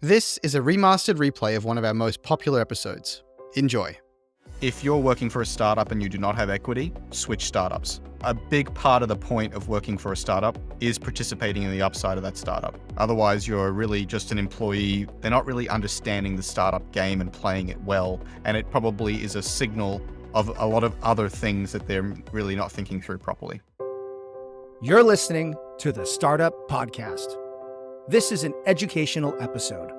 This is a remastered replay of one of our most popular episodes. Enjoy. If you're working for a startup and you do not have equity, switch startups. A big part of the point of working for a startup is participating in the upside of that startup. Otherwise, you're really just an employee. They're not really understanding the startup game and playing it well. And it probably is a signal of a lot of other things that they're really not thinking through properly. You're listening to the Startup Podcast. This is an educational episode.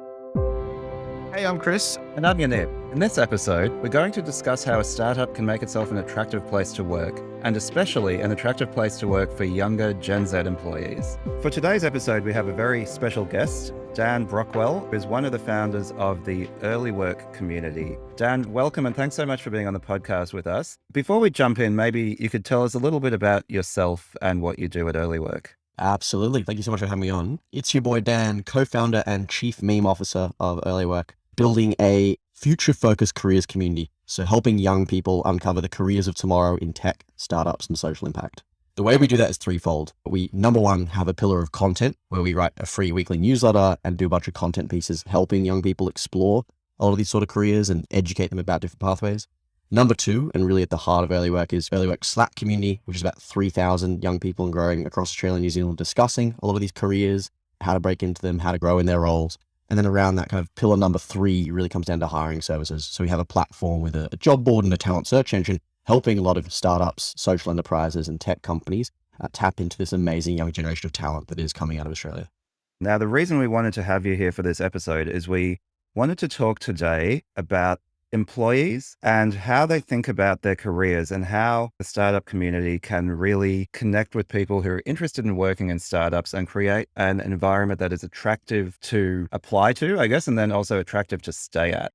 Hey, I'm Chris. And I'm Yaniv. In this episode, we're going to discuss how a startup can make itself an attractive place to work, and especially an attractive place to work for younger Gen Z employees. For today's episode, we have a very special guest, Dan Brockwell, who is one of the founders of the Earlywork community. Dan, welcome and thanks so much for being on the podcast with us. Before we jump in, maybe you could tell us a little bit about yourself and what you do at Earlywork. Absolutely. Thank you so much for having me on. It's your boy Dan, co-founder and chief meme officer of Earlywork, building a future-focused careers community. So helping young people uncover the careers of tomorrow in tech, startups, and social impact. The way we do that is threefold. We, number one, have a pillar of content where we write a free weekly newsletter and do a bunch of content pieces helping young people explore a lot of these sort of careers and educate them about different pathways. Number two, and really at the heart of Earlywork, is Earlywork's Slack community, which is about 3,000 young people and growing across Australia and New Zealand discussing a lot of these careers, how to break into them, how to grow in their roles. And then around that kind of pillar number three really comes down to hiring services. So we have a platform with a job board and a talent search engine, helping a lot of startups, social enterprises, and tech companies tap into this amazing young generation of talent that is coming out of Australia. Now, the reason we wanted to have you here for this episode is we wanted to talk today about employees and how they think about their careers and how the startup community can really connect with people who are interested in working in startups and create an environment that is attractive to apply to, I guess, and then also attractive to stay at.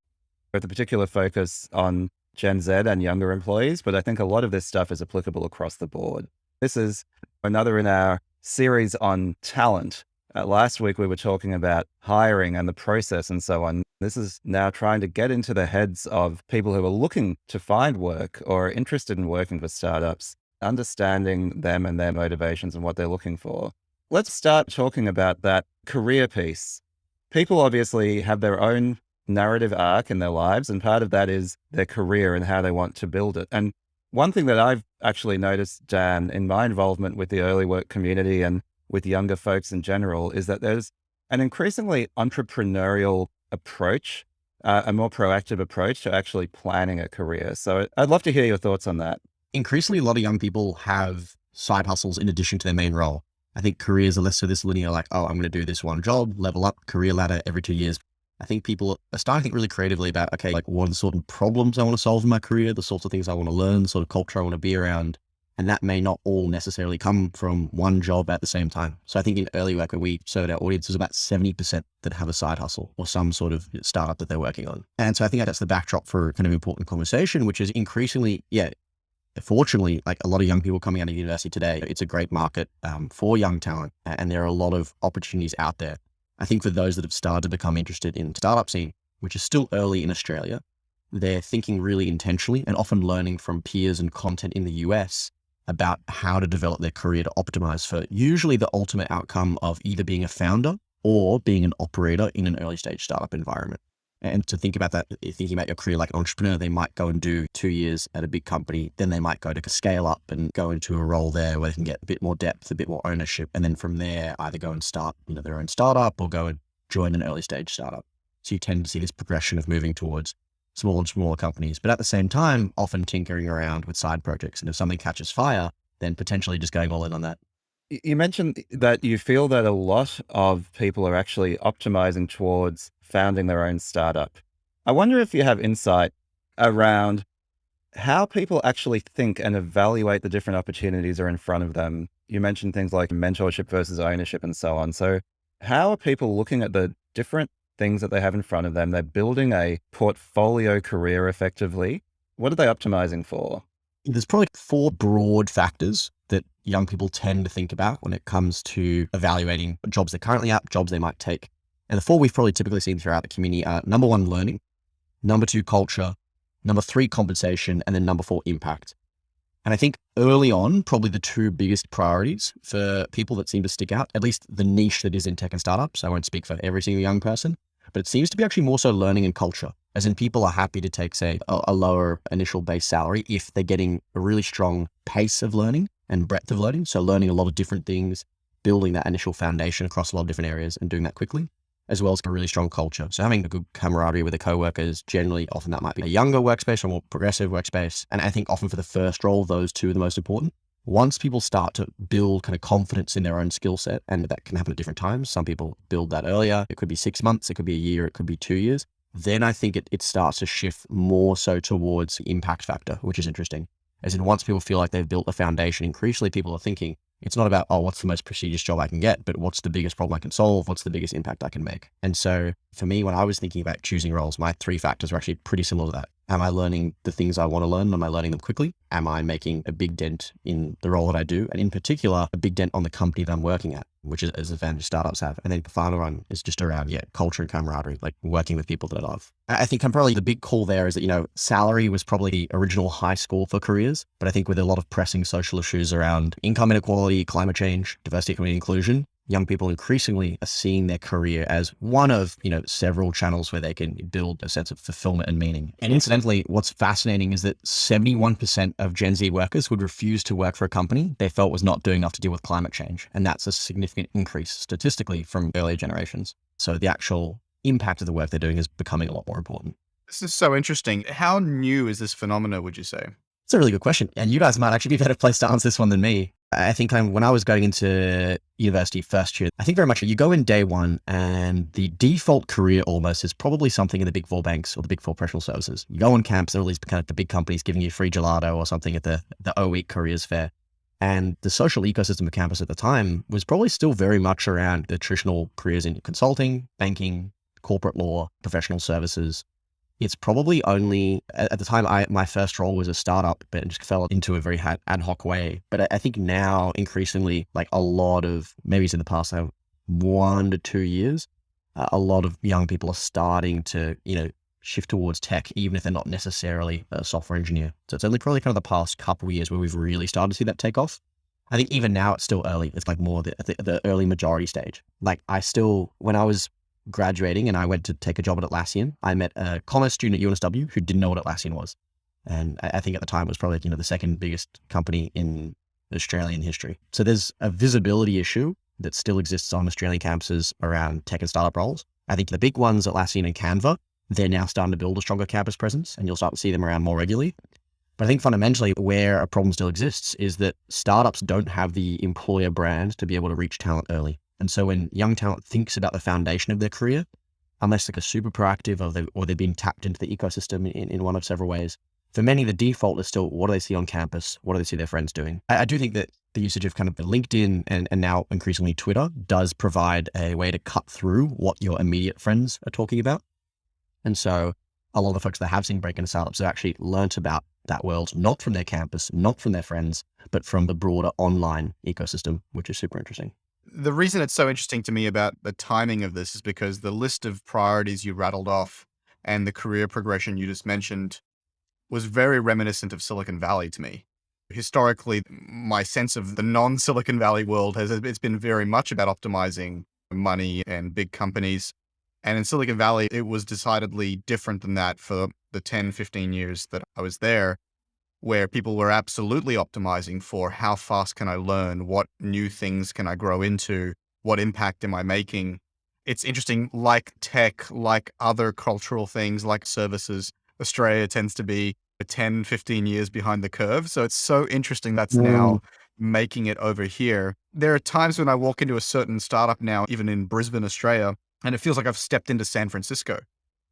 With a particular focus on Gen Z and younger employees, but I think a lot of this stuff is applicable across the board. This is another in our series on talent. Last week, we were talking about hiring and the process and so on. This is now trying to get into the heads of people who are looking to find work or are interested in working for startups, understanding them and their motivations and what they're looking for. Let's start talking about that career piece. People obviously have their own narrative arc in their lives, and part of that is their career and how they want to build it. And one thing that I've actually noticed, Dan, in my involvement with the Earlywork community and with younger folks in general, is that there's an increasingly entrepreneurial approach, a more proactive approach to actually planning a career. So I'd love to hear your thoughts on that. Increasingly, a lot of young people have side hustles in addition to their main role. I think careers are less so this linear, like, oh, I'm going to do this one job, level up, career ladder every 2 years. I think people are starting to think really creatively about, okay, like what are the sort of problems I want to solve in my career, the sorts of things I want to learn, the sort of culture I want to be around. And that may not all necessarily come from one job at the same time. So I think in Earlywork, when we surveyed our audience, there's about 70% that have a side hustle or some sort of startup that they're working on. And so I think that's the backdrop for kind of important conversation, which is increasingly, fortunately, like a lot of young people coming out of university today, it's a great market for young talent. And there are a lot of opportunities out there. I think for those that have started to become interested in startup scene, which is still early in Australia, they're thinking really intentionally and often learning from peers and content in the US about how to develop their career to optimize for usually the ultimate outcome of either being a founder or being an operator in an early stage startup environment. And to think about that, thinking about your career like an entrepreneur, they might go and do 2 years at a big company. Then they might go to scale up and go into a role there where they can get a bit more depth, a bit more ownership. And then from there, either go and start their own startup or go and join an early stage startup. So you tend to see this progression of moving towards smaller and smaller companies, but at the same time, often tinkering around with side projects. And if something catches fire, then potentially just going all in on that. You mentioned that you feel that a lot of people are actually optimizing towards founding their own startup. I wonder if you have insight around how people actually think and evaluate the different opportunities that are in front of them. You mentioned things like mentorship versus ownership and so on. So how are people looking at the different things that they have in front of them? They're building a portfolio career effectively. What are they optimizing for? There's probably 4 broad factors that young people tend to think about when it comes to evaluating jobs they're currently at, jobs they might take. And the 4 we've probably typically seen throughout the community are number 1, learning, number 2, culture, number 3, compensation, and then number 4, impact. And I think early on, probably the 2 biggest priorities for people that seem to stick out, at least the niche that is in tech and startups, I won't speak for every single young person, but it seems to be actually more so learning and culture. As in, people are happy to take, say, a lower initial base salary if they're getting a really strong pace of learning and breadth of learning. So learning a lot of different things, building that initial foundation across a lot of different areas and doing that quickly, as well as a really strong culture. So having a good camaraderie with the coworkers, generally, often that might be a younger workspace or more progressive workspace. And I think often for the first role, those two are the most important. Once people start to build kind of confidence in their own skill set, and that can happen at different times. Some people build that earlier. It could be 6 months, it could be a year, it could be 2 years. Then I think it starts to shift more so towards the impact factor, which is interesting. As in, once people feel like they've built a foundation, increasingly people are thinking, it's not about, oh, what's the most prestigious job I can get, but what's the biggest problem I can solve? What's the biggest impact I can make? And so for me, when I was thinking about choosing roles, my 3 factors were actually pretty similar to that. Am I learning the things I want to learn? Am I learning them quickly? Am I making a big dent in the role that I do? And in particular, a big dent on the company that I'm working at, which is an advantage startups have. And then the final one is just around, culture and camaraderie, like working with people that I love. I think probably the big call there is that, salary was probably the original high score for careers. But I think with a lot of pressing social issues around income inequality, climate change, diversity, equity, and inclusion, young people increasingly are seeing their career as one of, several channels where they can build a sense of fulfillment and meaning. And incidentally, what's fascinating is that 71% of Gen Z workers would refuse to work for a company they felt was not doing enough to deal with climate change. And that's a significant increase statistically from earlier generations. So the actual impact of the work they're doing is becoming a lot more important. This is so interesting. How new is this phenomena, would you say? It's a really good question. And you guys might actually be a better place to answer this one than me. I think when I was going into university first year, I think very much you go in day one and the default career almost is probably something in the big 4 banks or the big 4 professional services. You go on campus, there are all these kind of the big companies giving you free gelato or something at the O-Week careers fair. And the social ecosystem of campus at the time was probably still very much around the traditional careers in consulting, banking, corporate law, professional services. It's probably only at the time my first role was a startup, but it just fell into a very ad hoc way. But I think now increasingly, like a lot of, maybe it's in the past 1 to 2 years, a lot of young people are starting to, shift towards tech, even if they're not necessarily a software engineer. So it's only probably kind of the past couple of years where we've really started to see that take off. I think even now it's still early. It's like more the early majority stage. Like when I was graduating and I went to take a job at Atlassian, I met a commerce student at UNSW who didn't know what Atlassian was. And I think at the time it was probably, the second biggest company in Australian history. So there's a visibility issue that still exists on Australian campuses around tech and startup roles. I think the big ones, Atlassian and Canva, they're now starting to build a stronger campus presence and you'll start to see them around more regularly. But I think fundamentally where a problem still exists is that startups don't have the employer brand to be able to reach talent early. And so when young talent thinks about the foundation of their career, unless like a super proactive or they're being tapped into the ecosystem in one of several ways, for many, the default is still what do they see on campus? What do they see their friends doing? I do think that the usage of kind of LinkedIn and now increasingly Twitter does provide a way to cut through what your immediate friends are talking about. And so a lot of the folks that have seen break into startups have actually learnt about that world, not from their campus, not from their friends, but from the broader online ecosystem, which is super interesting. The reason it's so interesting to me about the timing of this is because the list of priorities you rattled off and the career progression you just mentioned was very reminiscent of Silicon Valley to me. Historically, my sense of the non-Silicon Valley world it's been very much about optimizing money and big companies. And in Silicon Valley, it was decidedly different than that for the 10, 15 years that I was there, where people were absolutely optimizing for how fast can I learn, what new things can I grow into, what impact am I making. It's interesting, like tech, like other cultural things, like services, Australia tends to be 10, 15 years behind the curve. So it's so interesting that's now making it over here. There are times when I walk into a certain startup now, even in Brisbane, Australia, and it feels like I've stepped into San Francisco.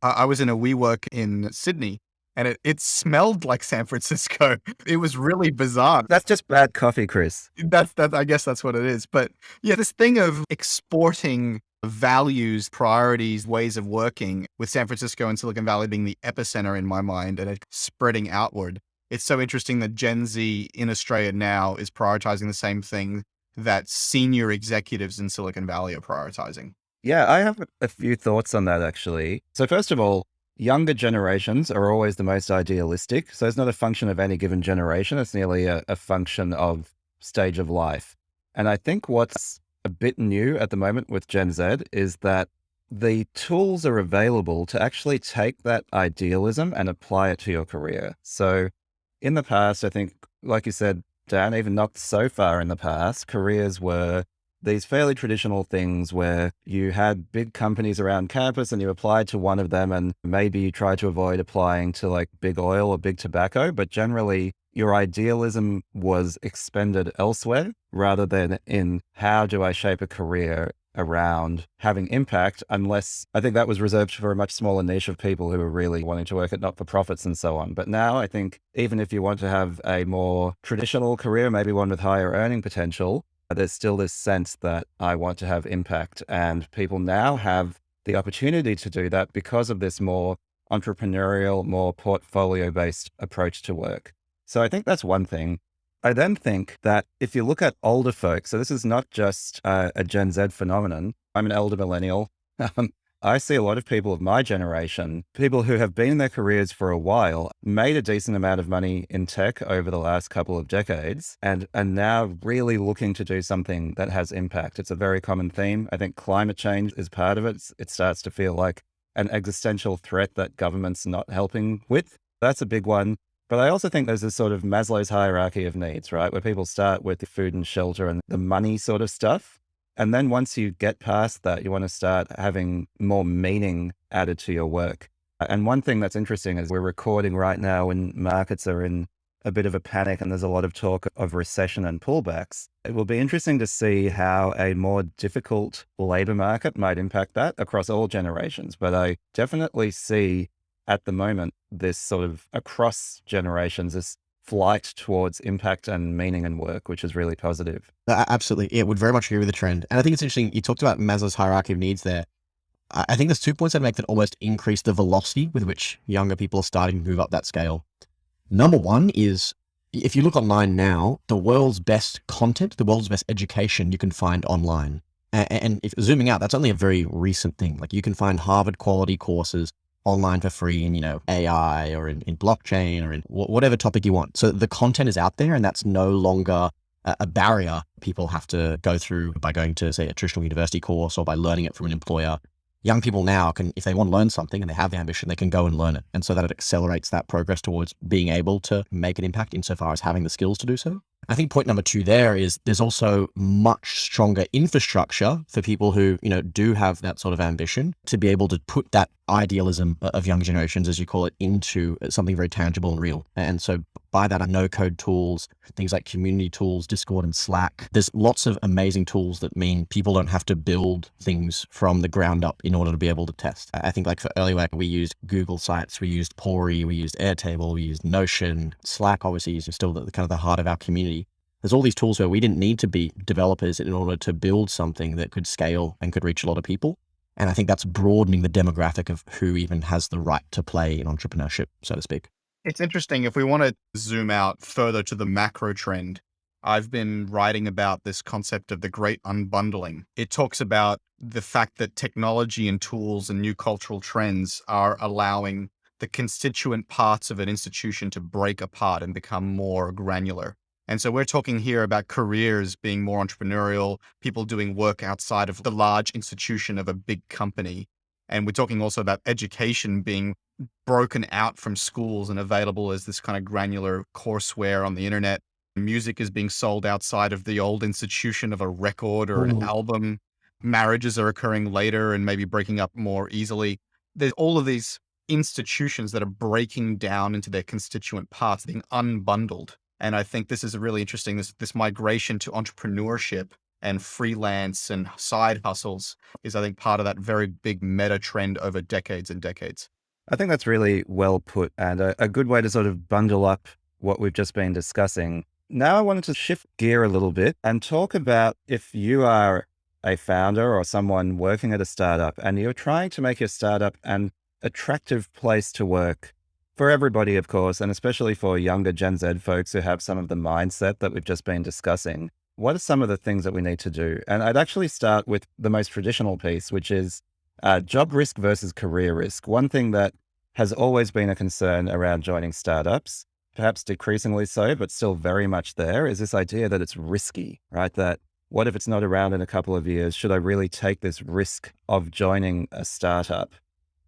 I was in a WeWork in Sydney, and it smelled like San Francisco. It was really bizarre. That's just bad coffee, Chris. I guess that's what it is. But yeah, this thing of exporting values, priorities, ways of working, with San Francisco and Silicon Valley being the epicenter in my mind and it spreading outward. It's so interesting that Gen Z in Australia now is prioritizing the same thing that senior executives in Silicon Valley are prioritizing. Yeah, I have a few thoughts on that actually. So first of all, younger generations are always the most idealistic. So it's not a function of any given generation. It's nearly a function of stage of life. And I think what's a bit new at the moment with Gen Z is that the tools are available to actually take that idealism and apply it to your career. So in the past, I think, like you said, Dan, even not so far in the past, careers were these fairly traditional things where you had big companies around campus and you applied to one of them, and maybe you tried to avoid applying to like big oil or big tobacco, but generally your idealism was expended elsewhere rather than in how do I shape a career around having impact, unless I think that was reserved for a much smaller niche of people who were really wanting to work at not-for-profits and so on. But now I think even if you want to have a more traditional career, maybe one with higher earning potential, there's still this sense that I want to have impact. And people now have the opportunity to do that because of this more entrepreneurial, more portfolio-based approach to work. So I think that's one thing. I then think that if you look at older folks, so this is not just a Gen Z phenomenon. I'm an elder millennial. I see a lot of people of my generation, people who have been in their careers for a while, made a decent amount of money in tech over the last couple of decades, and are now really looking to do something that has impact. It's a very common theme. I think climate change is part of it. It starts to feel like an existential threat that government's not helping with. That's a big one. But I also think there's this sort of Maslow's hierarchy of needs, right? Where people start with the food and shelter and the money sort of stuff. And then once you get past that, you want to start having more meaning added to your work. And one thing that's interesting is we're recording right now when markets are in a bit of a panic and there's a lot of talk of recession and pullbacks. It will be interesting to see how a more difficult labor market might impact that across all generations. But I definitely see at the moment this sort of across generations, this flight towards impact and meaning and work, which is really positive. Absolutely. Yeah, would very much agree with the trend. And I think it's interesting. You talked about Maslow's hierarchy of needs there. I think there's 2 points I'd make that almost increase the velocity with which younger people are starting to move up that scale. Number one is, if you look online now, the world's best content, the world's best education you can find online. And if zooming out, that's only a very recent thing. Like you can find Harvard quality courses online for free in, AI or in blockchain or in whatever topic you want. So the content is out there, and that's no longer a barrier people have to go through by going to, say, a traditional university course or by learning it from an employer. Young people now can, if they want to learn something and they have the ambition, they can go and learn it. And so that it accelerates that progress towards being able to make an impact insofar as having the skills to do so. I think point number two there is there's also much stronger infrastructure for people who, do have that sort of ambition to be able to put that idealism of young generations, as you call it, into something very tangible and real. And so by that, no-code tools, things like community tools, Discord and Slack. There's lots of amazing tools that mean people don't have to build things from the ground up in order to be able to test. I think like for Earlywork, we used Google Sites, we used Pori, we used Airtable, we used Notion. Slack obviously is still the kind of the heart of our community. There's all these tools where we didn't need to be developers in order to build something that could scale and could reach a lot of people. And I think that's broadening the demographic of who even has the right to play in entrepreneurship, so to speak. It's interesting. If we want to zoom out further to the macro trend, I've been writing about this concept of the great unbundling. It talks about the fact that technology and tools and new cultural trends are allowing the constituent parts of an institution to break apart and become more granular. And so we're talking here about careers being more entrepreneurial, people doing work outside of the large institution of a big company. And we're talking also about education being broken out from schools and available as this kind of granular courseware on the internet. Music is being sold outside of the old institution of a record or an album. Marriages are occurring later and maybe breaking up more easily. There's all of these institutions that are breaking down into their constituent parts, being unbundled. And I think this is really interesting, this migration to entrepreneurship and freelance and side hustles is, I think, part of that very big meta trend over decades and decades. I think that's really well put, and a good way to sort of bundle up what we've just been discussing. Now I wanted to shift gear a little bit and talk about if you are a founder or someone working at a startup and you're trying to make your startup an attractive place to work for everybody, of course, and especially for younger Gen Z folks who have some of the mindset that we've just been discussing. What are some of the things that we need to do? And I'd actually start with the most traditional piece, which is job risk versus career risk. One thing that has always been a concern around joining startups, perhaps decreasingly so, but still very much there, is this idea that it's risky, right? That What if it's not around in a couple of years? Should I really take this risk of joining a startup?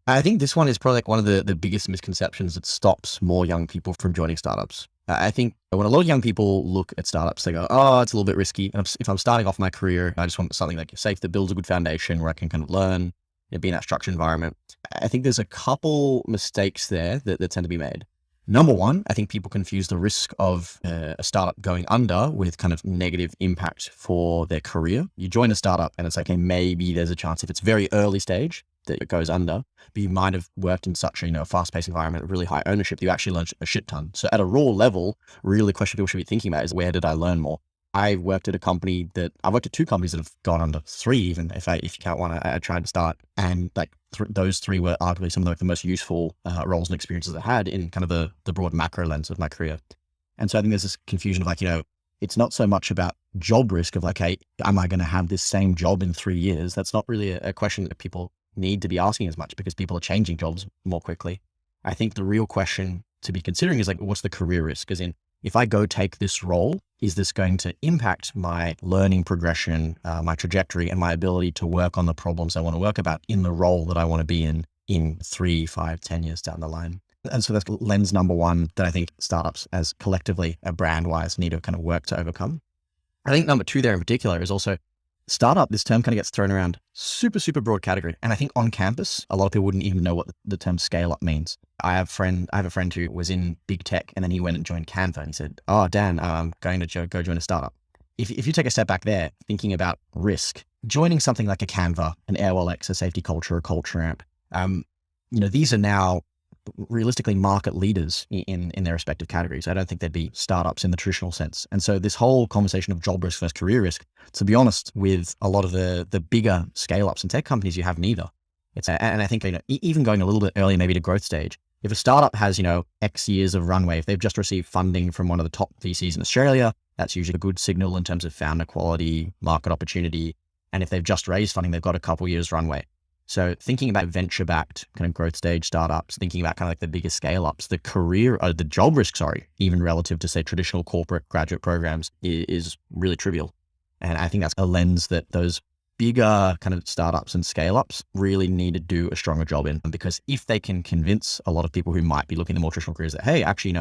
I think this one is probably like one of the biggest misconceptions that stops more young people from joining startups. I think when a lot of young people look at startups, they go, oh, it's a little bit risky. And if I'm starting off my career, I just want something like safe that builds a good foundation where I can kind of learn, be in that structured environment. I think there's a couple mistakes there that tend to be made. Number one, I think people confuse the risk of a startup going under with kind of negative impact for their career. You join a startup and it's like, hey, maybe there's a chance if it's very early stage that it goes under, but you might have worked in such a fast-paced environment, really high ownership, that you actually learn a shit ton. So at a raw level, really the question people should be thinking about is, where did I learn more? I've worked at two companies that have gone under, three even, if you count one I tried to start. And like those three were arguably some of the most useful roles and experiences I had in kind of the broad macro lens of my career. And so I think there's this confusion of like, it's not so much about job risk of like, hey, am I going to have this same job in 3 years? That's not really a question that people need to be asking as much because people are changing jobs more quickly. I think the real question to be considering is like, what's the career risk? As in, if I go take this role, is this going to impact my learning progression, my trajectory, and my ability to work on the problems I want to work about in the role that I want to be in 3, 5, 10 years down the line? And so that's lens number one that I think startups as collectively, brand-wise, need to kind of work to overcome. I think number two there in particular is also startup. This term kind of gets thrown around super, super broad category. And I think on campus, a lot of people wouldn't even know what the term scale up means. I have a friend who was in big tech and then he went and joined Canva and he said, oh, Dan, I'm going to go join a startup. If you take a step back there, thinking about risk, joining something like a Canva, an AOLX, a Safety Culture, a Culture Amp, these are now realistically market leaders in their respective categories. I don't think they'd be startups in the traditional sense. And so this whole conversation of job risk versus career risk, to be honest, with a lot of the bigger scale ups and tech companies, you have neither. And I think, even going a little bit earlier, maybe to growth stage, if a startup has, X years of runway, if they've just received funding from one of the top VCs in Australia, that's usually a good signal in terms of founder quality, market opportunity. And if they've just raised funding, they've got a couple years runway. So thinking about venture-backed kind of growth stage startups, thinking about kind of like the biggest scale-ups, the job risk, even relative to say traditional corporate graduate programs is really trivial. And I think that's a lens that those bigger kind of startups and scale-ups really need to do a stronger job in. Because if they can convince a lot of people who might be looking at more traditional careers that, hey, actually,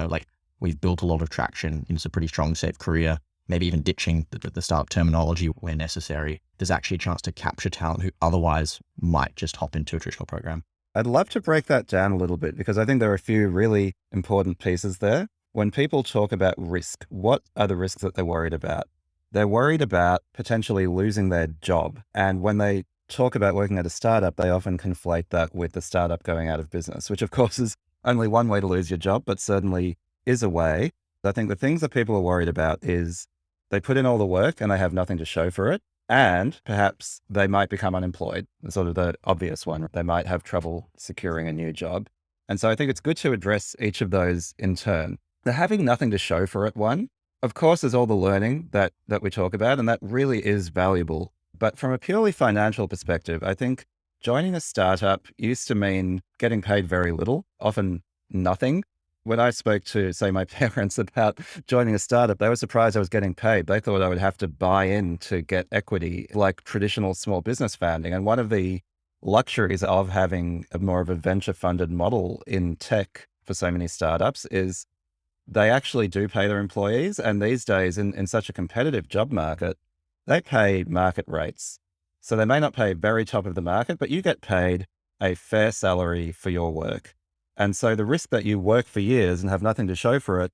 we've built a lot of traction, it's a pretty strong, safe career, maybe even ditching the startup terminology where necessary, there's actually a chance to capture talent who otherwise might just hop into a traditional program. I'd love to break that down a little bit because I think there are a few really important pieces there. When people talk about risk, what are the risks that they're worried about? They're worried about potentially losing their job. And when they talk about working at a startup, they often conflate that with the startup going out of business, which of course is only one way to lose your job, but certainly is a way. I think the things that people are worried about is they put in all the work and they have nothing to show for it. And perhaps they might become unemployed, sort of the obvious one. They might have trouble securing a new job. And so I think it's good to address each of those in turn. The having nothing to show for it one, of course, is all the learning that we talk about, and that really is valuable. But from a purely financial perspective, I think joining a startup used to mean getting paid very little, often nothing. When I spoke to, say, my parents about joining a startup, they were surprised I was getting paid. They thought I would have to buy in to get equity, like traditional small business founding. And one of the luxuries of having more of a venture-funded model in tech for so many startups is they actually do pay their employees. And these days, in such a competitive job market, they pay market rates. So they may not pay very top of the market, but you get paid a fair salary for your work. And so the risk that you work for years and have nothing to show for it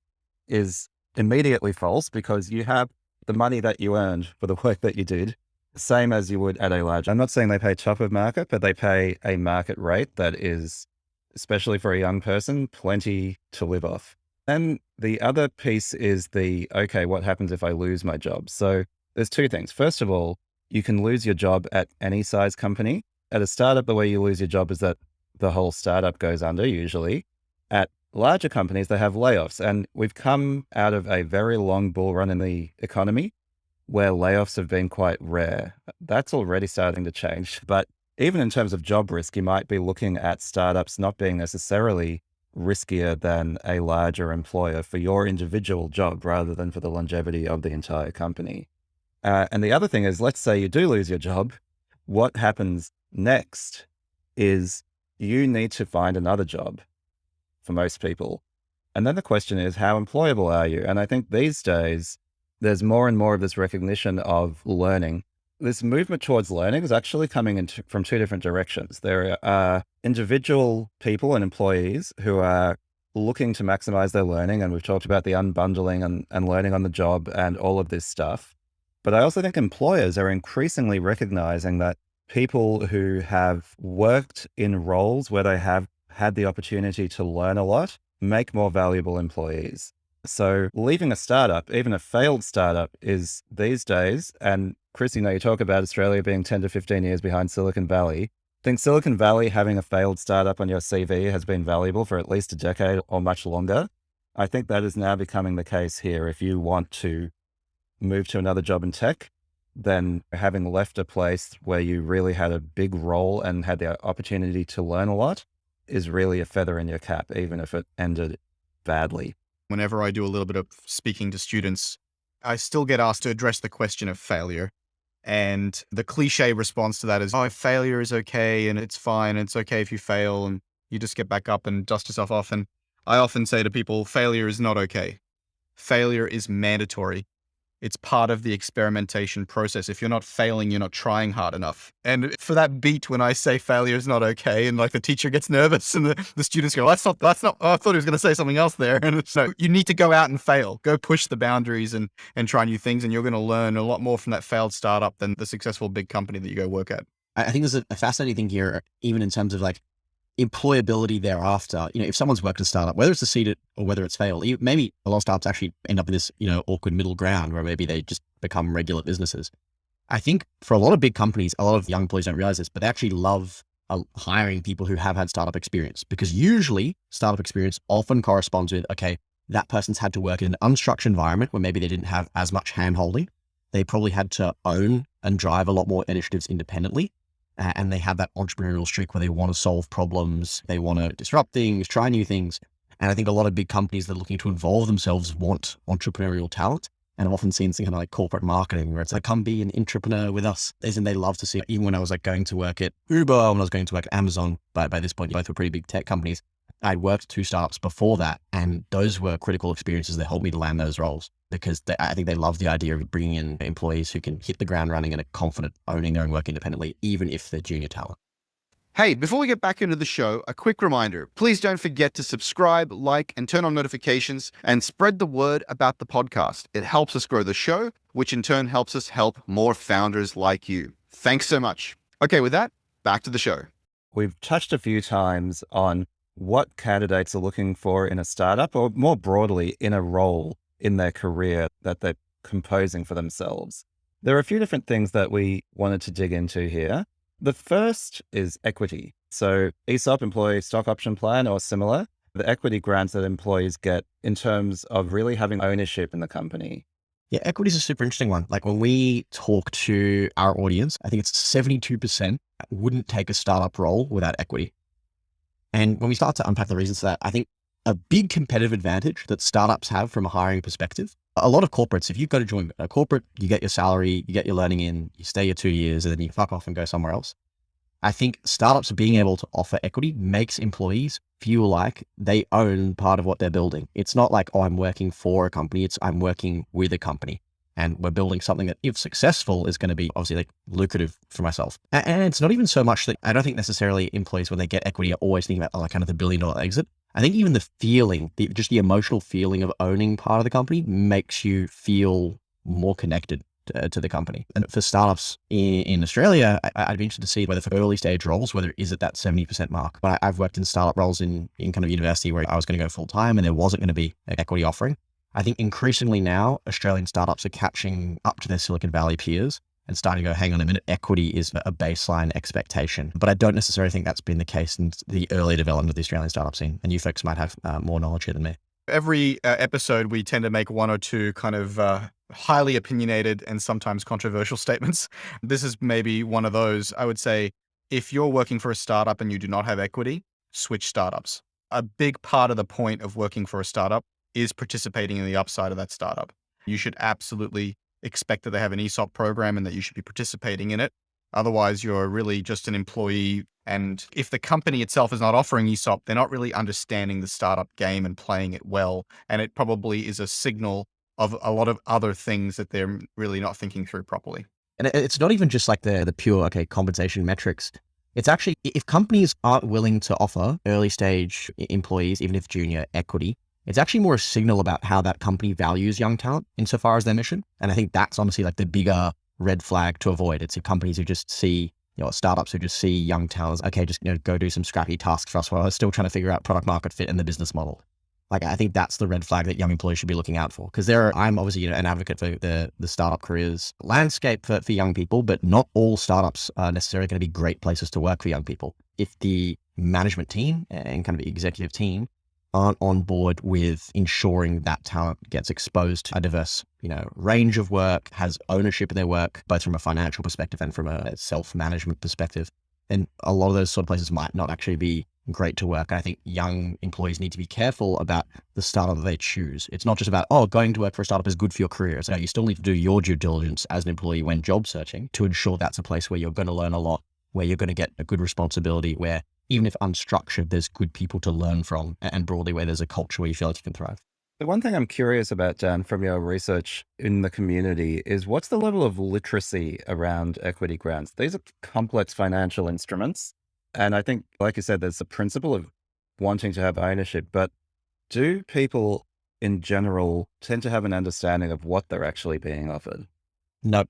is immediately false because you have the money that you earned for the work that you did, same as you would at a large. I'm not saying they pay top of market, but they pay a market rate that is, especially for a young person, plenty to live off. And the other piece is okay, what happens if I lose my job? So there's two things. First of all, you can lose your job at any size company. At a startup, the way you lose your job is that the whole startup goes under usually. At larger companies, they have layoffs. And we've come out of a very long bull run in the economy where layoffs have been quite rare. That's already starting to change. But even in terms of job risk, you might be looking at startups not being necessarily riskier than a larger employer for your individual job rather than for the longevity of the entire company. And the other thing is, let's say you do lose your job. What happens next is you need to find another job for most people. And then the question is, how employable are you? And I think these days, there's more and more of this recognition of learning. This movement towards learning is actually coming from two different directions. There are individual people and employees who are looking to maximize their learning. And we've talked about the unbundling and learning on the job and all of this stuff. But I also think employers are increasingly recognizing that people who have worked in roles where they have had the opportunity to learn a lot make more valuable employees. So leaving a startup, even a failed startup, is these days, and Chris, you talk about Australia being 10 to 15 years behind Silicon Valley. I think Silicon Valley having a failed startup on your CV has been valuable for at least a decade or much longer. I think that is now becoming the case here. If you want to move to another job in tech, then having left a place where you really had a big role and had the opportunity to learn a lot is really a feather in your cap, even if it ended badly. Whenever I do a little bit of speaking to students, I still get asked to address the question of failure. And the cliche response to that is, oh, failure is okay and it's fine. And it's okay if you fail and you just get back up and dust yourself off. And I often say to people, failure is not okay. Failure is mandatory. It's part of the experimentation process. If you're not failing, you're not trying hard enough. And for that beat, when I say failure is not okay, and like the teacher gets nervous and the students go, that's not, oh, I thought he was going to say something else there. And so you need to go out and fail, go push the boundaries and try new things. And you're going to learn a lot more from that failed startup than the successful big company that you go work at. I think there's a fascinating thing here, even in terms of like employability thereafter. If someone's worked a startup, whether it's succeeded or whether it's failed, maybe a lot of startups actually end up in this, awkward middle ground where maybe they just become regular businesses. I think for a lot of big companies, a lot of young employees don't realize this, but they actually love hiring people who have had startup experience, because usually startup experience often corresponds with, okay, that person's had to work in an unstructured environment where maybe they didn't have as much hand-holding. They probably had to own and drive a lot more initiatives independently. And they have that entrepreneurial streak where they want to solve problems, they want to disrupt things, try new things. And I think a lot of big companies that are looking to involve themselves want entrepreneurial talent. And I've often seen something like corporate marketing where it's like, come be an entrepreneur with us. Isn't they love to see, even when I was like going to work at Uber, when I was going to work at Amazon, by this point, both were pretty big tech companies. I worked 2 startups before that, and those were critical experiences that helped me to land those roles, because I think they love the idea of bringing in employees who can hit the ground running and are confident owning their own work independently, even if they're junior talent. Hey, before we get back into the show, a quick reminder. Please don't forget to subscribe, like, and turn on notifications, and spread the word about the podcast. It helps us grow the show, which in turn helps us help more founders like you. Thanks so much. Okay, with that, back to the show. We've touched a few times on what candidates are looking for in a startup, or more broadly, in a role in their career that they're composing for themselves. There are a few different things that we wanted to dig into here. The first is equity. So ESOP, employee stock option plan, or similar, the equity grants that employees get in terms of really having ownership in the company. Yeah, equity is a super interesting one. Like when we talk to our audience, I think it's 72% wouldn't take a startup role without equity. And when we start to unpack the reasons for that, I think a big competitive advantage that startups have from a hiring perspective, a lot of corporates, if you've got to join a corporate, you get your salary, you get your learning in, you stay your 2 years, and then you fuck off and go somewhere else. I think startups being able to offer equity makes employees feel like they own part of what they're building. It's not like, oh, I'm working for a company. It's I'm working with a company. And we're building something that, if successful, is going to be obviously like lucrative for myself. And it's not even so much that I don't think necessarily employees, when they get equity, are always thinking about like kind of the $1 billion exit. I think even the feeling, just the emotional feeling of owning part of the company makes you feel more connected to the company. And for startups in Australia, I'd be interested to see whether for early stage roles, whether it is at that 70% mark. But I've worked in startup roles in kind of university where I was going to go full time and there wasn't going to be an equity offering. I think increasingly now, Australian startups are catching up to their Silicon Valley peers and starting to go, hang on a minute, equity is a baseline expectation. But I don't necessarily think that's been the case in the early development of the Australian startup scene. And you folks might have more knowledge here than me. Every episode, we tend to make 1 or 2 kind of highly opinionated and sometimes controversial statements. This is maybe one of those. I would say, if you're working for a startup and you do not have equity, switch startups. A big part of the point of working for a startup is participating in the upside of that startup. You should absolutely expect that they have an ESOP program and that you should be participating in it. Otherwise, you're really just an employee. And if the company itself is not offering ESOP, they're not really understanding the startup game and playing it well. And it probably is a signal of a lot of other things that they're really not thinking through properly. And it's not even just like the pure, okay, compensation metrics. It's actually, if companies aren't willing to offer early stage employees, even if junior, equity, it's actually more a signal about how that company values young talent insofar as their mission. And I think that's honestly like the bigger red flag to avoid. It's companies who just see, startups who just see young talent as, okay, just go do some scrappy tasks for us while we're still trying to figure out product market fit and the business model. Like, I think that's the red flag that young employees should be looking out for. Because I'm obviously an advocate for the startup careers landscape for young people, but not all startups are necessarily going to be great places to work for young people. If the management team and kind of the executive team aren't on board with ensuring that talent gets exposed to a diverse, range of work, has ownership in their work, both from a financial perspective and from a self-management perspective, then a lot of those sort of places might not actually be great to work. I think young employees need to be careful about the startup that they choose. It's not just about, going to work for a startup is good for your career. So you still need to do your due diligence as an employee when job searching to ensure that's a place where you're going to learn a lot, where you're going to get a good responsibility, where even if unstructured, there's good people to learn from, and broadly where there's a culture where you feel like you can thrive. The one thing I'm curious about, Dan, from your research in the community is what's the level of literacy around equity grants? These are complex financial instruments. And I think, like you said, there's a principle of wanting to have ownership, but do people in general tend to have an understanding of what they're actually being offered? Nope.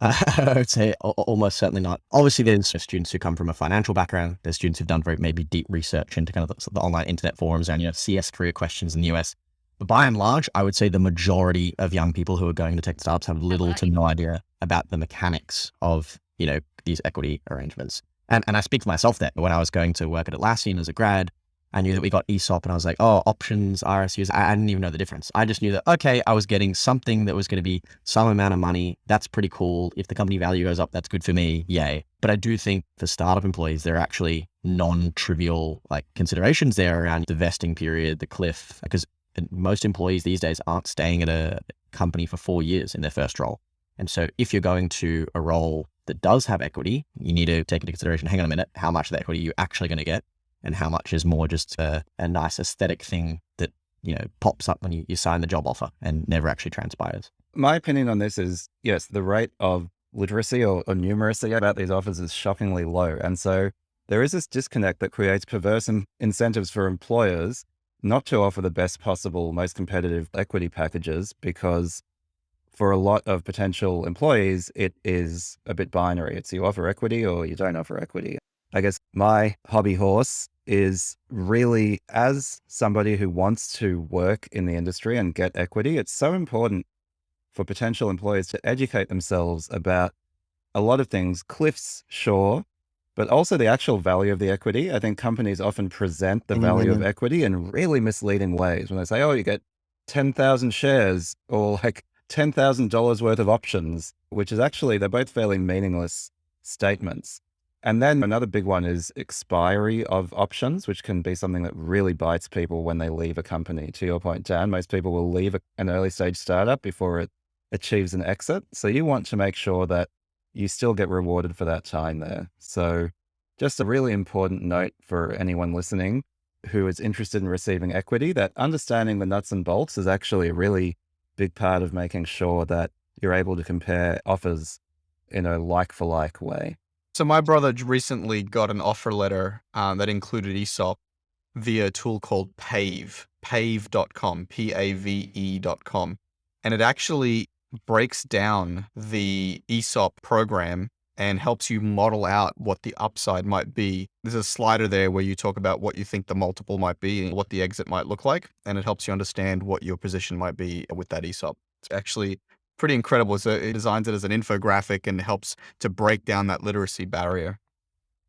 I would say almost certainly not. Obviously, there's students who come from a financial background. There's students who've done very maybe deep research into kind of the online internet forums and CS career questions in the US. But by and large, I would say the majority of young people who are going to tech startups have little to no idea about the mechanics of these equity arrangements. And I speak for myself there. When I was going to work at Atlassian as a grad, I knew that we got ESOP and I was like, options, RSUs. I didn't even know the difference. I just knew that, okay, I was getting something that was going to be some amount of money. That's pretty cool. If the company value goes up, that's good for me. Yay. But I do think for startup employees, there are actually non-trivial considerations there around the vesting period, the cliff, because most employees these days aren't staying at a company for 4 years in their first role. And so if you're going to a role that does have equity, you need to take into consideration, hang on a minute, how much of the equity are you actually going to get and how much is more just a nice aesthetic thing that, pops up when you sign the job offer and never actually transpires. My opinion on this is, yes, the rate of literacy or numeracy about these offers is shockingly low. And so there is this disconnect that creates perverse incentives for employers not to offer the best possible, most competitive equity packages, because for a lot of potential employees, it is a bit binary. It's you offer equity or you don't offer equity. I guess my hobby horse is really, as somebody who wants to work in the industry and get equity, it's so important for potential employers to educate themselves about a lot of things. Cliffs, sure, but also the actual value of the equity. I think companies often present the value of equity in really misleading ways when they say, you get 10,000 shares or like $10,000 worth of options, which is actually, they're both fairly meaningless statements. And then another big one is expiry of options, which can be something that really bites people when they leave a company. To your point, Dan, most people will leave an early stage startup before it achieves an exit. So you want to make sure that you still get rewarded for that time there. So just a really important note for anyone listening who is interested in receiving equity, that understanding the nuts and bolts is actually a really big part of making sure that you're able to compare offers in a like-for-like way. So my brother recently got an offer letter that included ESOP via a tool called pave.com, Pave.com. And it actually breaks down the ESOP program and helps you model out what the upside might be. There's a slider there where you talk about what you think the multiple might be and what the exit might look like. And it helps you understand what your position might be with that ESOP. It's actually pretty incredible. So it designs it as an infographic and helps to break down that literacy barrier.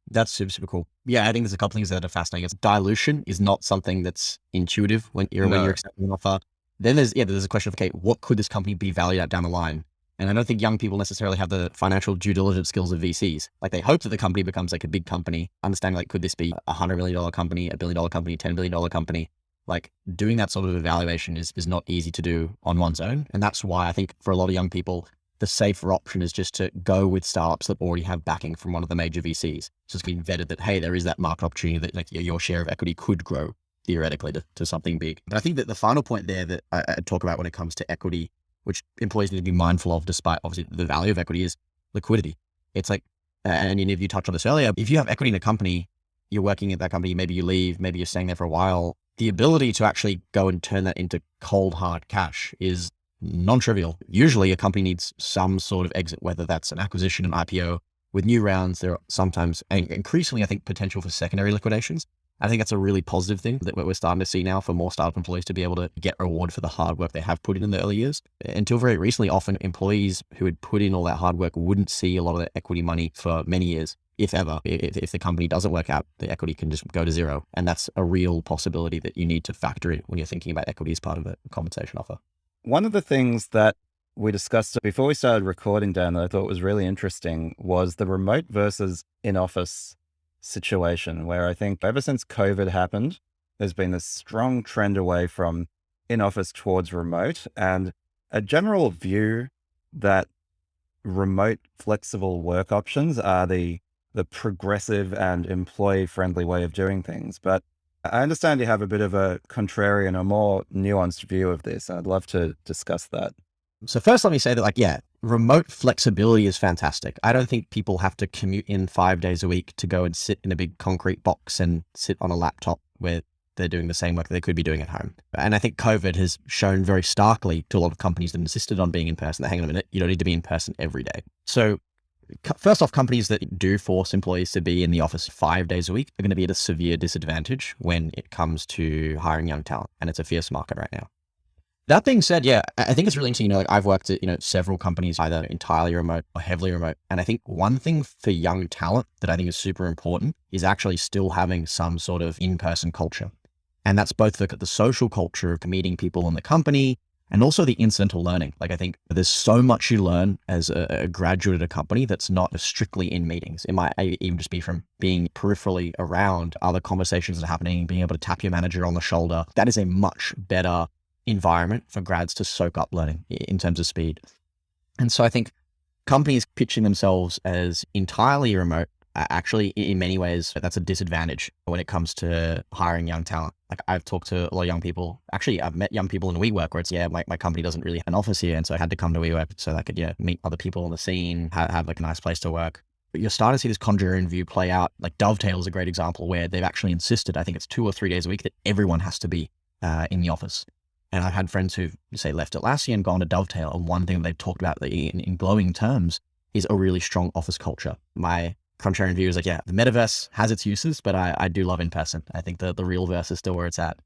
That's super, super cool. Yeah, I think there's a couple things that are fascinating. Dilution is not something that's intuitive when you're accepting an offer. Then there's a question of, okay, what could this company be valued at down the line? And I don't think young people necessarily have the financial due diligence skills of VCs. Like, they hope that the company becomes like a big company, understanding like, could this be a $100 million company, $1 billion company, $10 billion company? like doing that sort of evaluation is not easy to do on one's own. And that's why I think for a lot of young people, the safer option is just to go with startups that already have backing from one of the major VCs. Just being vetted that, hey, there is that market opportunity that like your share of equity could grow theoretically to something big. But I think that the final point there that I talk about when it comes to equity, which employees need to be mindful of despite obviously the value of equity, is liquidity. It's like, and if you touched on this earlier, if you have equity in a company, you're working at that company, maybe you leave, maybe you're staying there for a while, the ability to actually go and turn that into cold hard cash is non-trivial. Usually a company needs some sort of exit, whether that's an acquisition, an IPO. With new rounds, there are sometimes, and increasingly, I think, potential for secondary liquidations. I think that's a really positive thing that we're starting to see now for more startup employees to be able to get reward for the hard work they have put in the early years. Until very recently, often employees who had put in all that hard work wouldn't see a lot of the equity money for many years, if ever. If the company doesn't work out, the equity can just go to zero. And that's a real possibility that you need to factor in when you're thinking about equity as part of a compensation offer. One of the things that we discussed before we started recording, Dan, that I thought was really interesting was the remote versus in-office situation, where I think ever since COVID happened, there's been this strong trend away from in-office towards remote, and a general view that remote flexible work options are the progressive and employee-friendly way of doing things. But I understand you have a bit of a contrarian or more nuanced view of this. I'd love to discuss that. So first, let me say that, like, yeah, remote flexibility is fantastic. I don't think people have to commute in 5 days a week to go and sit in a big concrete box and sit on a laptop where they're doing the same work they could be doing at home. And I think COVID has shown very starkly to a lot of companies that insisted on being in person that, hang on a minute, you don't need to be in person every day. So first off, companies that do force employees to be in the office 5 days a week are going to be at a severe disadvantage when it comes to hiring young talent. And it's a fierce market right now. That being said, yeah, I think it's really interesting. Like I've worked at, several companies, either entirely remote or heavily remote. And I think one thing for young talent that I think is super important is actually still having some sort of in-person culture. And that's both the social culture of meeting people in the company and also the incidental learning. Like I think there's so much you learn as a graduate at a company that's not strictly in meetings. It might even just be from being peripherally around other conversations that are happening, being able to tap your manager on the shoulder. That is a much better environment for grads to soak up learning in terms of speed. And so I think companies pitching themselves as entirely remote, actually in many ways, that's a disadvantage when it comes to hiring young talent. Like I've talked to a lot of young people. Actually, I've met young people in WeWork where it's, my company doesn't really have an office here. And so I had to come to WeWork so that I could, meet other people on the scene, have like a nice place to work. But you're starting to see this contrarian view play out. Like Dovetail is a great example where they've actually insisted, I think it's 2 or 3 days a week, that everyone has to be in the office. And I've had friends who say left Atlassian and gone to Dovetail. And one thing that they've talked about in glowing terms is a really strong office culture. My contrarian view is like, the metaverse has its uses, but I do love in person. I think the real verse is still where it's at.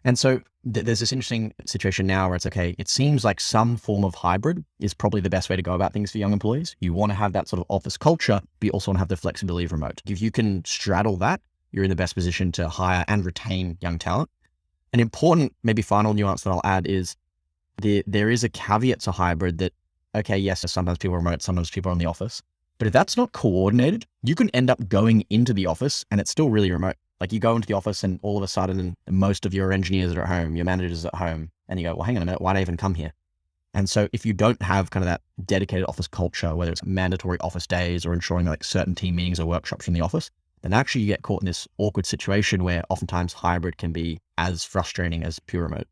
And so there's this interesting situation now where it's okay, it seems like some form of hybrid is probably the best way to go about things for young employees. You want to have that sort of office culture, but you also want to have the flexibility of remote. If you can straddle that, you're in the best position to hire and retain young talent. An important, maybe final nuance that I'll add is there is a caveat to hybrid that, okay, yes, sometimes people are remote, sometimes people are in the office. But if that's not coordinated, you can end up going into the office and it's still really remote. Like you go into the office and all of a sudden most of your engineers are at home, your managers are at home, and you go, well, hang on a minute, why did I even come here? And so if you don't have kind of that dedicated office culture, whether it's mandatory office days or ensuring like certain team meetings or workshops in the office, then actually you get caught in this awkward situation where oftentimes hybrid can be as frustrating as pure remote.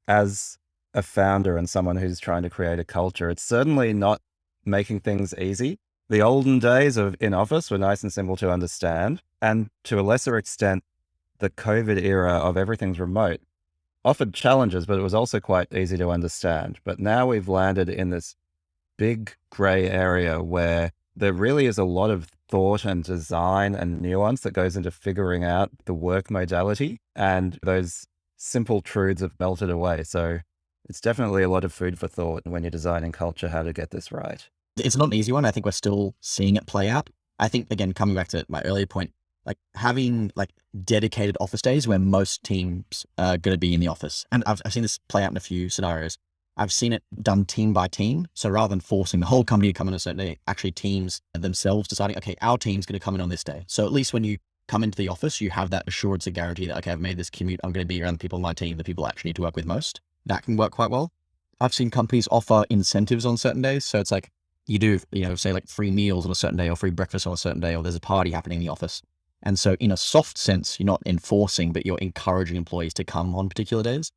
As a founder and someone who's trying to create a culture, it's certainly not making things easy. The olden days of in office were nice and simple to understand. And to a lesser extent, the COVID era of everything's remote offered challenges, but it was also quite easy to understand. But now we've landed in this big gray area where there really is a lot of thought and design and nuance that goes into figuring out the work modality, and those simple truths have melted away. So it's definitely a lot of food for thought when you're designing culture, how to get this right. It's not an easy one. I think we're still seeing it play out. I think, again, coming back to my earlier point, like having like dedicated office days where most teams are going to be in the office. And I've seen this play out in a few scenarios. I've seen it done team by team. So rather than forcing the whole company to come in a certain day, actually teams themselves deciding, okay, our team's going to come in on this day. So at least when you come into the office, you have that assurance and guarantee that, okay, I've made this commute. I'm going to be around the people on my team, the people I actually need to work with most. That can work quite well. I've seen companies offer incentives on certain days. So it's like you do, say like free meals on a certain day or free breakfast on a certain day, or there's a party happening in the office. And so in a soft sense, you're not enforcing, but you're encouraging employees to come on particular days.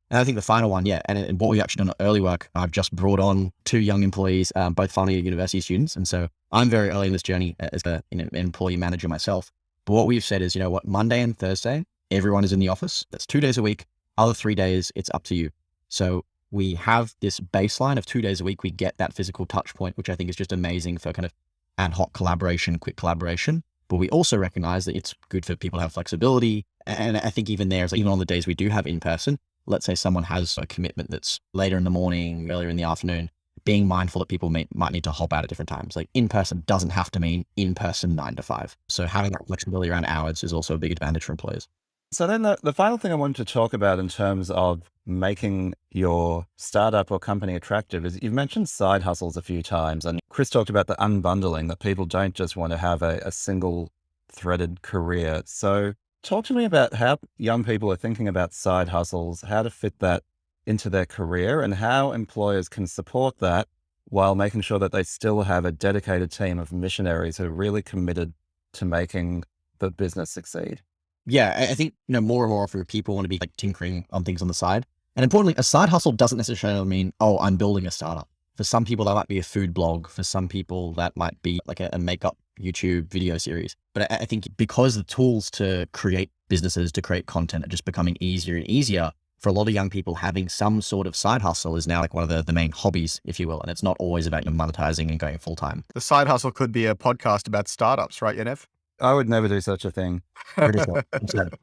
And I think the final one, and what we've actually done at Earlywork, I've just brought on 2 young employees, both final year university students. And so I'm very early in this journey as an employee manager myself. But what we've said is, Monday and Thursday, everyone is in the office. That's 2 days a week. Other 3 days, it's up to you. So we have this baseline of 2 days a week. We get that physical touch point, which I think is just amazing for kind of ad hoc collaboration, quick collaboration. But we also recognize that it's good for people to have flexibility. And I think even there, even on the days we do have in person, let's say someone has a commitment that's later in the morning, earlier in the afternoon, being mindful that people might need to hop out at different times. Like in person doesn't have to mean in person 9 to 5. So having that flexibility around hours is also a big advantage for employers. So then the final thing I wanted to talk about in terms of making your startup or company attractive is you've mentioned side hustles a few times, and Chris talked about the unbundling, that people don't just want to have a single threaded career. So talk to me about how young people are thinking about side hustles, how to fit that into their career, and how employers can support that while making sure that they still have a dedicated team of missionaries who are really committed to making the business succeed. Yeah, I think, more and more often people want to be like tinkering on things on the side. And importantly, a side hustle doesn't necessarily mean, oh, I'm building a startup. For some people, that might be a food blog. For some people, that might be like a makeup YouTube video series. But I think because the tools to create businesses, to create content are just becoming easier and easier, for a lot of young people, having some sort of side hustle is now like one of the main hobbies, if you will. And it's not always about monetizing and going full time. The side hustle could be a podcast about startups, right, Yaniv? I would never do such a thing.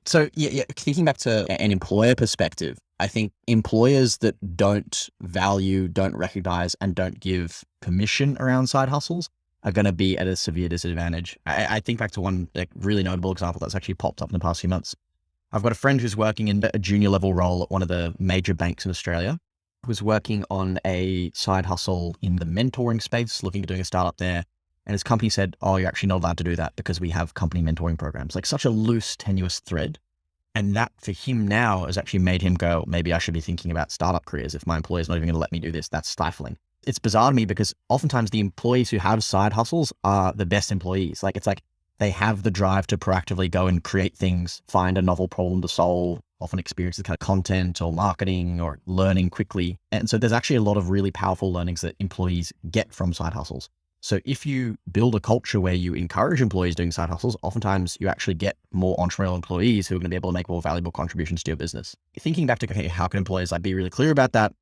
So thinking back to an employer perspective, I think employers that don't value, don't recognize, and don't give permission around side hustles are going to be at a severe disadvantage. I think back to one really notable example that's actually popped up in the past few months. I've got a friend who's working in a junior level role at one of the major banks in Australia, who's working on a side hustle in the mentoring space, looking at doing a startup there. And his company said, oh, you're actually not allowed to do that because we have company mentoring programs. Like such a loose, tenuous thread. And that for him now has actually made him go, maybe I should be thinking about startup careers. If my employer's not even going to let me do this, that's stifling. It's bizarre to me because oftentimes the employees who have side hustles are the best employees. It's like they have the drive to proactively go and create things, find a novel problem to solve, often experience the kind of content or marketing or learning quickly. And so there's actually a lot of really powerful learnings that employees get from side hustles. So if you build a culture where you encourage employees doing side hustles, oftentimes you actually get more entrepreneurial employees who are going to be able to make more valuable contributions to your business. Thinking back to, okay, how can employers be really clear about that?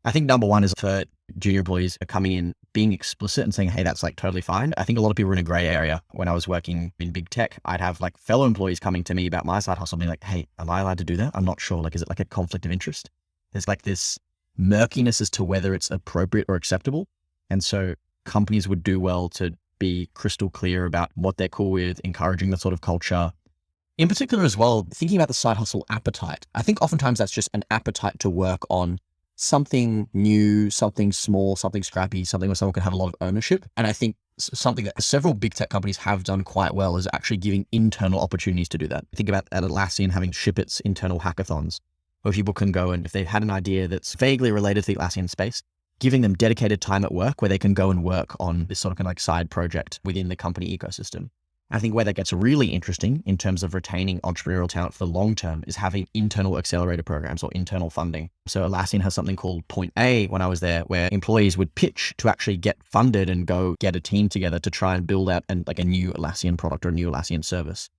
I think number one is for junior employees coming in, being explicit and saying, hey, that's totally fine. I think a lot of people are in a gray area. When I was working in big tech, I'd have fellow employees coming to me about my side hustle being like, hey, am I allowed to do that? I'm not sure. Is it a conflict of interest? There's this murkiness as to whether it's appropriate or acceptable. And so companies would do well to be crystal clear about what they're cool with, encouraging the sort of culture. In particular as well, thinking about the side hustle appetite. I think oftentimes that's just an appetite to work on something new, something small, something scrappy, something where someone can have a lot of ownership. And I think something that several big tech companies have done quite well is actually giving internal opportunities to do that. Think about at Atlassian having ship its internal hackathons, where people can go and if they've had an idea that's vaguely related to the Atlassian space, giving them dedicated time at work where they can go and work on this sort of side project within the company ecosystem. I think where that gets really interesting in terms of retaining entrepreneurial talent for the long term is having internal accelerator programs or internal funding. So Atlassian has something called Point A when I was there, where employees would pitch to actually get funded and go get a team together to try and build out a new Atlassian product or a new Atlassian service.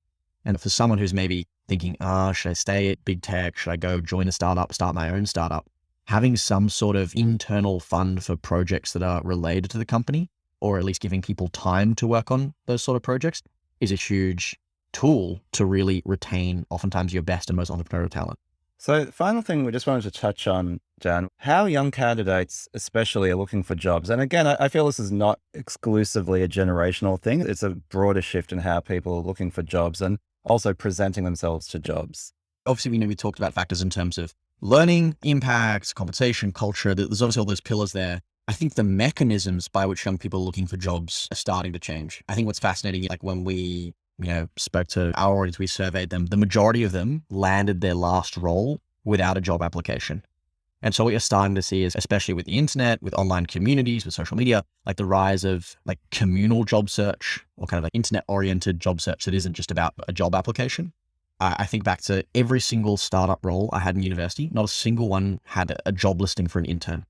And for someone who's maybe thinking, should I stay at big tech? Should I go join a startup, start my own startup? Having some sort of internal fund for projects that are related to the company, or at least giving people time to work on those sort of projects, is a huge tool to really retain oftentimes your best and most entrepreneurial talent. So the final thing we just wanted to touch on, Dan, how young candidates especially are looking for jobs. And again, I feel this is not exclusively a generational thing. It's a broader shift in how people are looking for jobs and also presenting themselves to jobs. Obviously, we talked about factors in terms of learning, impact, compensation, culture. There's obviously all those pillars there. I think the mechanisms by which young people are looking for jobs are starting to change. I think what's fascinating, when we spoke to our audience, we surveyed them. The majority of them landed their last role without a job application. And so what you're starting to see is, especially with the internet, with online communities, with social media, like the rise of like communal job search or kind of like internet oriented job search that isn't just about a job application. I think back to every single startup role I had in university, not a single one had a job listing for an intern.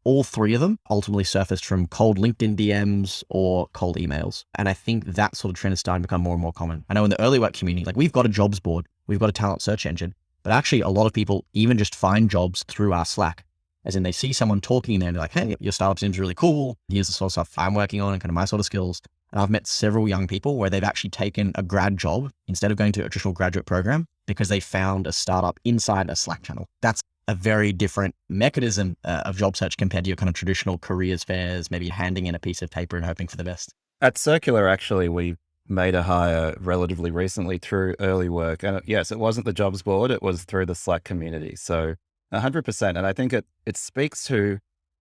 All three of them ultimately surfaced from cold LinkedIn DMs or cold emails. And I think that sort of trend is starting to become more and more common. I know in the early work community, like we've got a jobs board, we've got a talent search engine, but actually a lot of people even just find jobs through our Slack. As in they see someone talking in there and they're like, hey, your startup seems really cool. Here's the sort of stuff I'm working on and kind of my sort of skills. And I've met several young people where they've actually taken a grad job instead of going to a traditional graduate program because they found a startup inside a Slack channel. That's a very different mechanism of job search compared to your kind of traditional careers fairs, maybe handing in a piece of paper and hoping for the best. At Circular, actually, we made a hire relatively recently through Earlywork. And yes, it wasn't the jobs board, it was through the Slack community. So 100%. And I think it speaks to,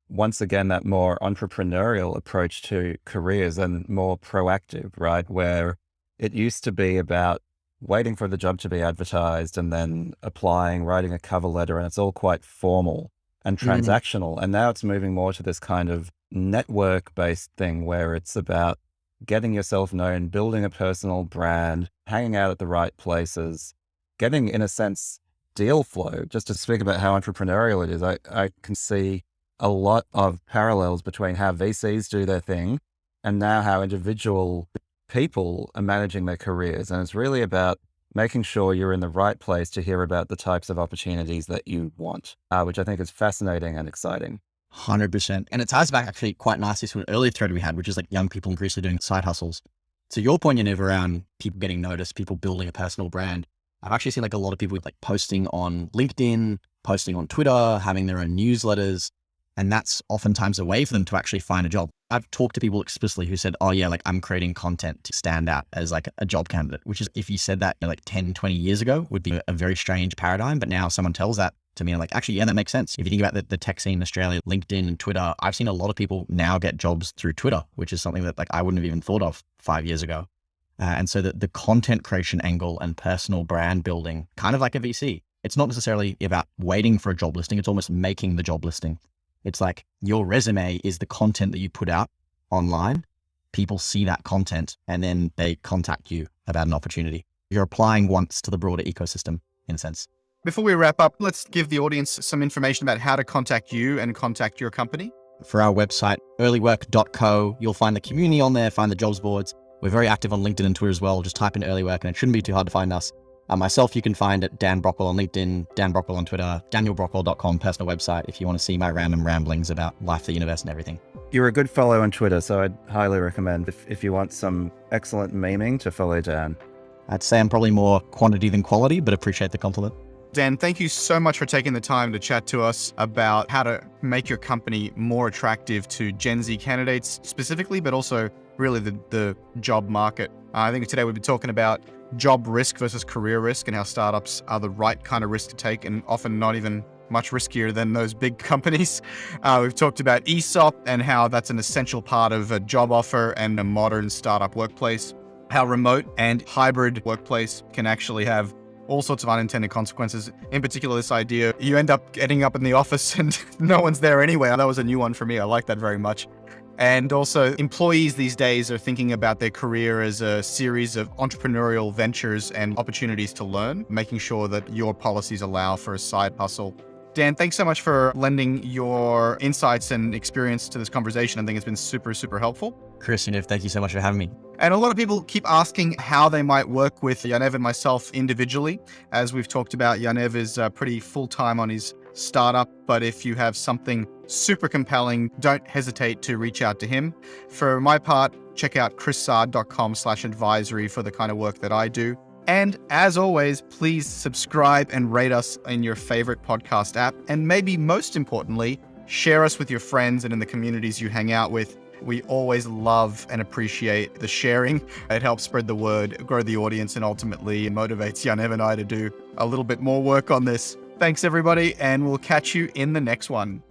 once again, that more entrepreneurial approach to careers and more proactive, right? Where it used to be about waiting for the job to be advertised and then applying, writing a cover letter, and it's all quite formal and transactional. And now it's moving more to this kind of network-based thing where it's about getting yourself known, building a personal brand, hanging out at the right places, getting, in a sense, deal flow. Just to speak about how entrepreneurial it is, I can see a lot of parallels between how VCs do their thing and now how individual people are managing their careers. And it's really about making sure you're in the right place to hear about the types of opportunities that you want, which I think is fascinating and exciting. 100%. And it ties back actually quite nicely to an earlier thread we had, which is like young people increasingly doing side hustles. To your point, Yaniv, around people getting noticed, people building a personal brand, I've actually seen like a lot of people like posting on LinkedIn, posting on Twitter, having their own newsletters. And that's oftentimes a way for them to actually find a job. I've talked to people explicitly who said, oh yeah, like I'm creating content to stand out as like a job candidate, which is, if you said that like 10, 20 years ago, would be a very strange paradigm. But now someone tells that to me, I'm like, actually, yeah, that makes sense. If you think about the tech scene in Australia, LinkedIn and Twitter, I've seen a lot of people now get jobs through Twitter, which is something that like I wouldn't have even thought of 5 years ago. And so the content creation angle and personal brand building, kind of like a VC, it's not necessarily about waiting for a job listing. It's almost making the job listing. It's like your resume is the content that you put out online. People see that content and then they contact you about an opportunity. You're applying once to the broader ecosystem in a sense. Before we wrap up, let's give the audience some information about how to contact you and contact your company. For our website, earlywork.co, you'll find the community on there, find the jobs boards. We're very active on LinkedIn and Twitter as well. Just type in Earlywork and it shouldn't be too hard to find us. Myself, you can find at Dan Brockwell on LinkedIn, Dan Brockwell on Twitter, danielbrockwell.com, personal website, if you want to see my random ramblings about life, the universe, and everything. You're a good follow on Twitter, so I'd highly recommend, if you want some excellent memeing, to follow Dan. I'd say I'm probably more quantity than quality, but appreciate the compliment. Dan, thank you so much for taking the time to chat to us about how to make your company more attractive to Gen Z candidates specifically, but also really the job market. I think today we've been talking about job risk versus career risk and how startups are the right kind of risk to take and often not even much riskier than those big companies. We've talked about ESOP and how that's an essential part of a job offer and a modern startup workplace, how remote and hybrid workplace can actually have all sorts of unintended consequences. In particular, this idea, you end up getting up in the office and no one's there anyway. That was a new one for me. I like that very much. And also, employees these days are thinking about their career as a series of entrepreneurial ventures and opportunities to learn, making sure that your policies allow for a side hustle. Dan, thanks so much for lending your insights and experience to this conversation. I think it's been super, super helpful. Chris, Yaniv, thank you so much for having me. And a lot of people keep asking how they might work with Yaniv and myself individually. As we've talked about, Yaniv is pretty full-time on his startup, but if you have something super compelling, don't hesitate to reach out to him. For my part, check out chrissard.com/advisory for the kind of work that I do. And as always, please subscribe and rate us in your favorite podcast app. And maybe most importantly, share us with your friends and in the communities you hang out with. We always love and appreciate the sharing. It helps spread the word, grow the audience, and ultimately motivates Yaniv and I to do a little bit more work on this. Thanks, everybody, and we'll catch you in the next one.